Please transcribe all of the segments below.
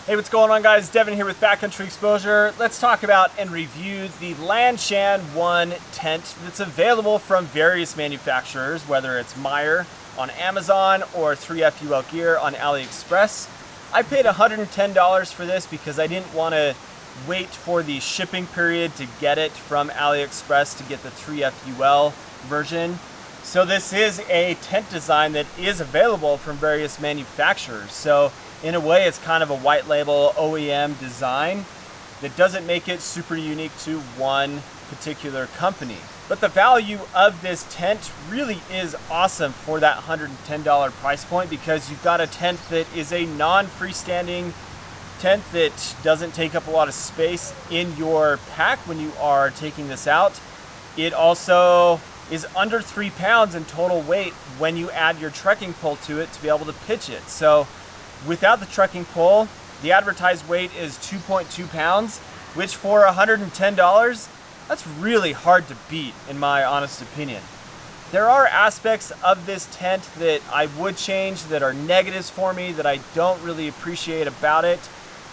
Hey, what's going on, guys? Devin here with Backcountry Exposure. Let's talk about and review the Lanshan 1 tent that's available from various manufacturers, whether it's Meyer on Amazon or 3FUL Gear on AliExpress. I paid $110 for this because I didn't want to wait for the shipping period to get it from AliExpress to get the 3FUL version. So this is a tent design that is available from various manufacturers. So in a way, it's kind of a white label OEM design that doesn't make it super unique to one particular company. But the value of this tent really is awesome for that $110 price point, because you've got a tent that is a non-freestanding tent that doesn't take up a lot of space in your pack when you are taking this out. It also is under 3 pounds in total weight when you add your trekking pole to it to be able to pitch it. So without the trekking pole, the advertised weight is 2.2 pounds, which for $110, that's really hard to beat, in my honest opinion. There are aspects of this tent that I would change that are negatives for me that I don't really appreciate about it.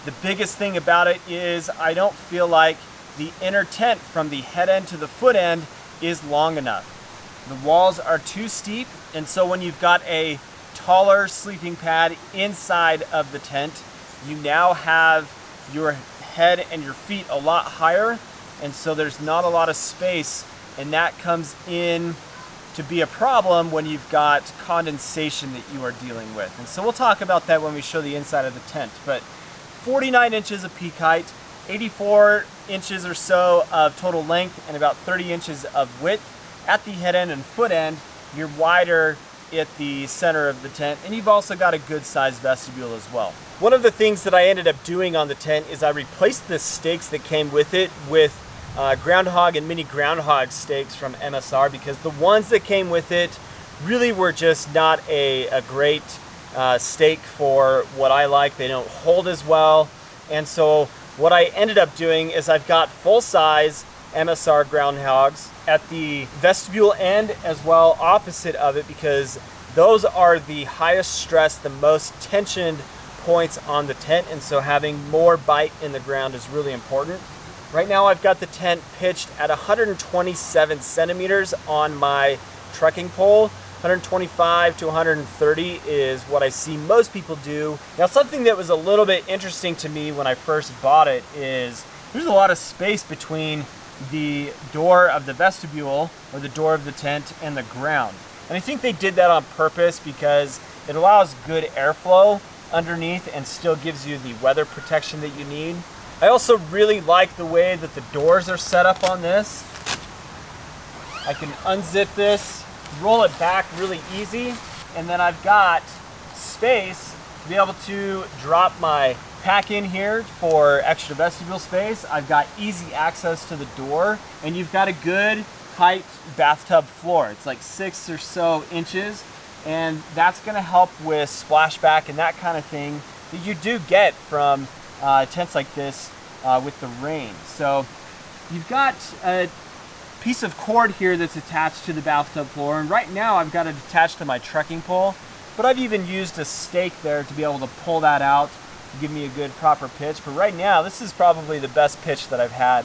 The biggest thing about it is I don't feel like the inner tent from the head end to the foot end is long enough. The walls are too steep, and so when you've got a taller sleeping pad inside of the tent, you now have your head and your feet a lot higher, and so there's not a lot of space, and that comes in to be a problem when you've got condensation that you are dealing with. And so we'll talk about that when we show the inside of the tent. But 49 inches of peak height, 84 inches or so of total length, and about 30 inches of width at the head end and foot end. You're wider at the center of the tent, and you've also got a good sized vestibule as well. One of the things that I ended up doing on the tent is I replaced the stakes that came with it with groundhog and mini groundhog stakes from MSR, because the ones that came with it really were just not a great stake for what I like. They don't hold as well, and so what I ended up doing is I've got full-size MSR groundhogs at the vestibule end as well opposite of it, because those are the highest stress, the most tensioned points on the tent, and so having more bite in the ground is really important. Right now I've got the tent pitched at 127 centimeters on my trekking pole. 125 to 130 is what I see most people do. Now, something that was a little bit interesting to me when I first bought it is there's a lot of space between the door of the vestibule, or the door of the tent, and the ground. And I think they did that on purpose because it allows good airflow underneath and still gives you the weather protection that you need. I also really like the way that the doors are set up on this. I can unzip this, roll it back really easy, and then I've got space to be able to drop my pack in here for extra vestibule space. I've got easy access to the door, and you've got a good height bathtub floor. It's like 6 or so inches, and that's gonna help with splashback and that kind of thing that you do get from tents like this with the rain. So you've got a piece of cord here that's attached to the bathtub floor, and right now I've got it attached to my trekking pole, but I've even used a stake there to be able to pull that out, give me a good proper pitch. But right now, this is probably the best pitch that I've had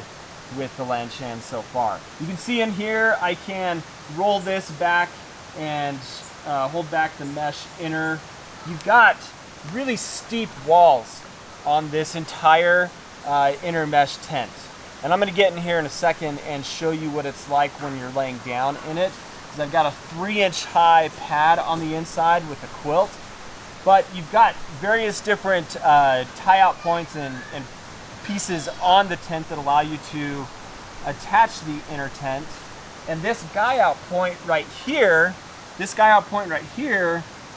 with the Lanshan so far. You can see in here, I can roll this back and hold back the mesh inner. You've got really steep walls on this entire inner mesh tent. And I'm gonna get in here in a second and show you what it's like when you're laying down in it, because I've got a 3-inch high pad on the inside with a quilt. But you've got various different tie-out points and pieces on the tent that allow you to attach the inner tent. And this guy-out point right here,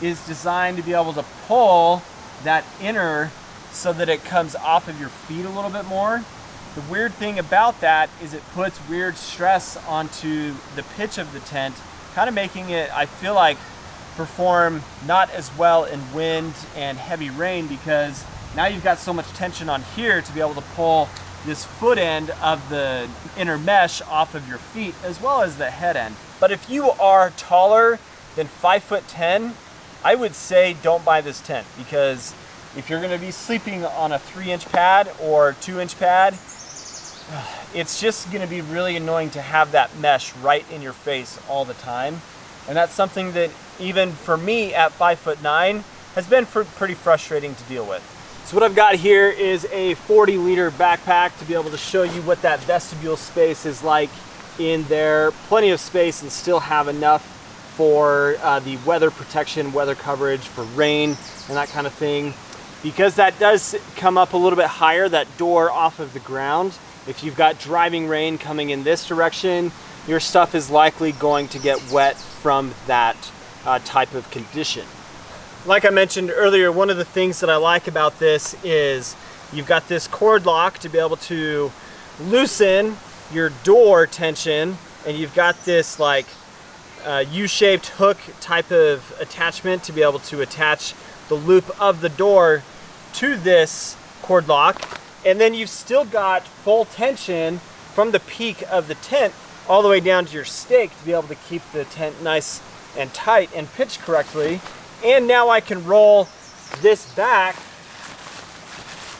is designed to be able to pull that inner so that it comes off of your feet a little bit more. The weird thing about that is it puts weird stress onto the pitch of the tent, kind of making it, I feel like, perform not as well in wind and heavy rain, because now you've got so much tension on here to be able to pull this foot end of the inner mesh off of your feet as well as the head end. But if you are taller than 5'10", I would say don't buy this tent, because if you're going to be sleeping on a 3-inch pad or 2-inch pad, it's just going to be really annoying to have that mesh right in your face all the time. And that's something that even for me at 5'9" has been pretty frustrating to deal with. So what I've got here is a 40-liter backpack to be able to show you what that vestibule space is like in there. Plenty of space and still have enough for the weather protection, weather coverage for rain and that kind of thing. Because that does come up a little bit higher, that door off of the ground, if you've got driving rain coming in this direction, your stuff is likely going to get wet from that type of condition. Like I mentioned earlier, one of the things that I like about this is you've got this cord lock to be able to loosen your door tension, and you've got this like U-shaped hook type of attachment to be able to attach the loop of the door to this cord lock. And then you've still got full tension from the peak of the tent all the way down to your stake to be able to keep the tent nice and tight and pitched correctly. And now I can roll this back,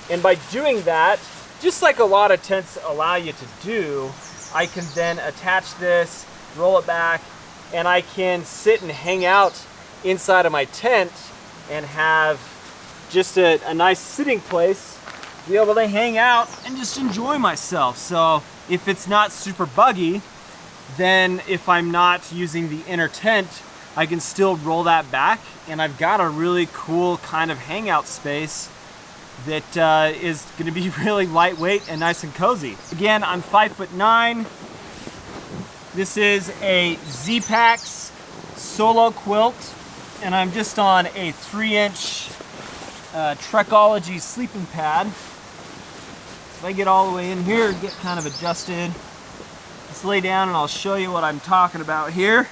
and by doing that, just like a lot of tents allow you to do, I can then attach this, roll it back, and I can sit and hang out inside of my tent and have just a nice sitting place to be able to hang out and just enjoy myself. So if it's not super buggy, then if I'm not using the inner tent, I can still roll that back, and I've got a really cool kind of hangout space that is going to be really lightweight and nice and cozy. Again, I'm 5'9". This is a Z-Pax solo quilt, and I'm just on a 3-inch Trekology sleeping pad. If I get all the way in here, get kind of adjusted, let's lay down and I'll show you what I'm talking about here.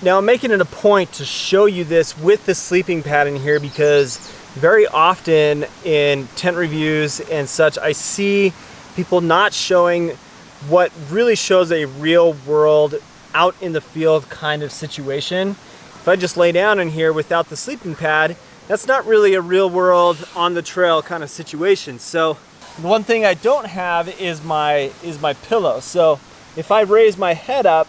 Now I'm making it a point to show you this with the sleeping pad in here because very often in tent reviews and such, I see people not showing what really shows a real world out in the field kind of situation. If I just lay down in here without the sleeping pad, that's not really a real world on the trail kind of situation. So the one thing I don't have is my pillow. So if I raise my head up,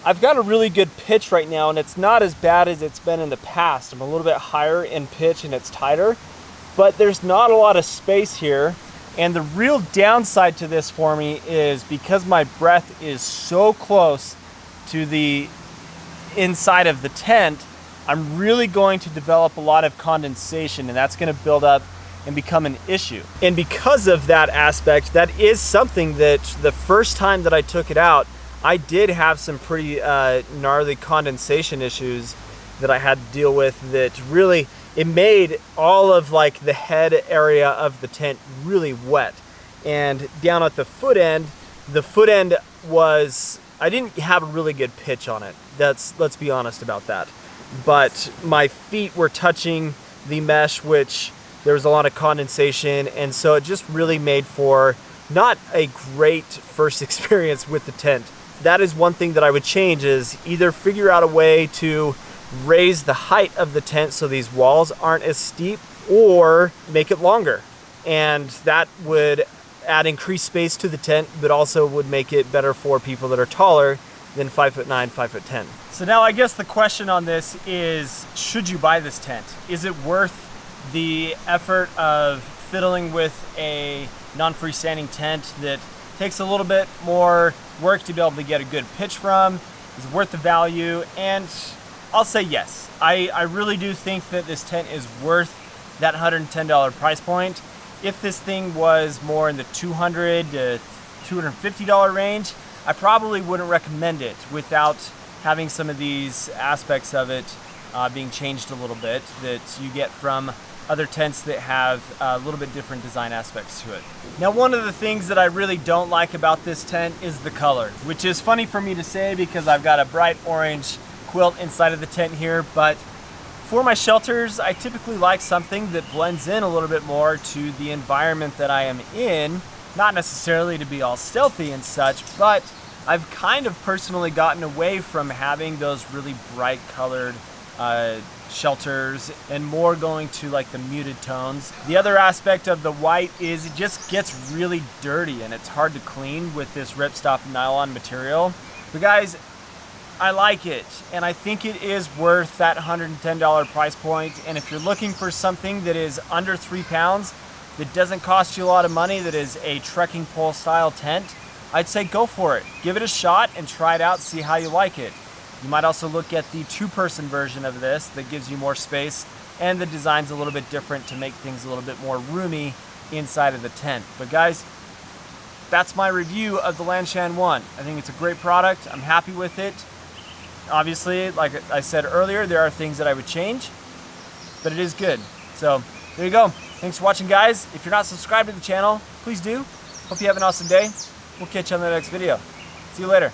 I've got a really good pitch right now, and it's not as bad as it's been in the past. I'm a little bit higher in pitch and it's tighter, but there's not a lot of space here. And the real downside to this for me is because my breath is so close to the inside of the tent, I'm really going to develop a lot of condensation, and that's going to build up and become an issue. And because of that aspect, that is something that the first time that I took it out, I did have some pretty gnarly condensation issues that I had to deal with that really, it made all of like the head area of the tent really wet. And down at the foot end was, I didn't have a really good pitch on it. Let's be honest about that. But my feet were touching the mesh, which there was a lot of condensation, and so it just really made for not a great first experience with the tent. That is one thing that I would change, is either figure out a way to raise the height of the tent so these walls aren't as steep, or make it longer. And that would add increased space to the tent, but also would make it better for people that are taller than 5'9", 5'10". So now I guess the question on this is, should you buy this tent? Is it worth the effort of fiddling with a non-freestanding tent that takes a little bit more work to be able to get a good pitch from? Is it worth the value? And I'll say yes. I really do think that this tent is worth that $110 price point. If this thing was more in the $200 to $250 range, I probably wouldn't recommend it without having some of these aspects of it being changed a little bit that you get from other tents that have a little bit different design aspects to it. Now, one of the things that I really don't like about this tent is the color, which is funny for me to say because I've got a bright orange quilt inside of the tent here, but for my shelters, I typically like something that blends in a little bit more to the environment that I am in, not necessarily to be all stealthy and such, but I've kind of personally gotten away from having those really bright colored shelters, and more going to like the muted tones. The other aspect of the white is it just gets really dirty and it's hard to clean with this ripstop nylon material. But guys, I like it, and I think it is worth that $110 price point. And if you're looking for something that is under 3 pounds, that doesn't cost you a lot of money, that is a trekking pole style tent, I'd say go for it. Give it a shot and try it out, see how you like it. You might also look at the 2-person version of this that gives you more space, and the design's a little bit different to make things a little bit more roomy inside of the tent. But guys, that's my review of the Lanshan 1. I think it's a great product. I'm happy with it. Obviously, like I said earlier, there are things that I would change, but it is good. So there you go. Thanks for watching, guys. If you're not subscribed to the channel, please do. Hope you have an awesome day. We'll catch you on the next video. See you later.